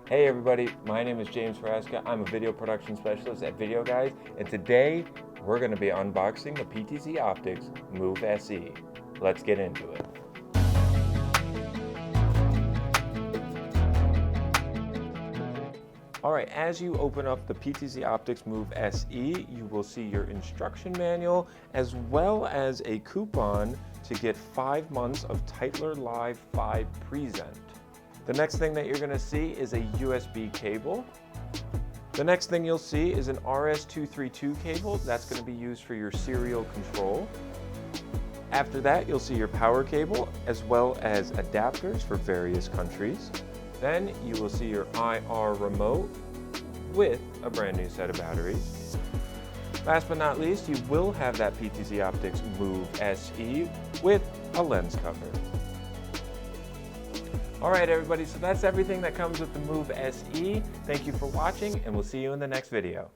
Hey everybody, my name is James Faraska. I'm a video production specialist at Video Guys, and today we're going to be unboxing the PTZOptics Move SE. Let's get into it. Alright, as you open up the PTZOptics Move SE, you will see your instruction manual as well as a coupon to get 5 months of Titler Live 5 Present. The next thing that you're going to see is a USB cable. The next thing you'll see is an RS232 cable. That's going to be used for your serial control. After that, you'll see your power cable as well as adapters for various countries. Then you will see your IR remote with a brand new set of batteries. Last but not least, you will have that PTZOptics Move SE with a lens cover. Alright everybody, so that's everything that comes with the Move SE. Thank you for watching, and we'll see you in the next video.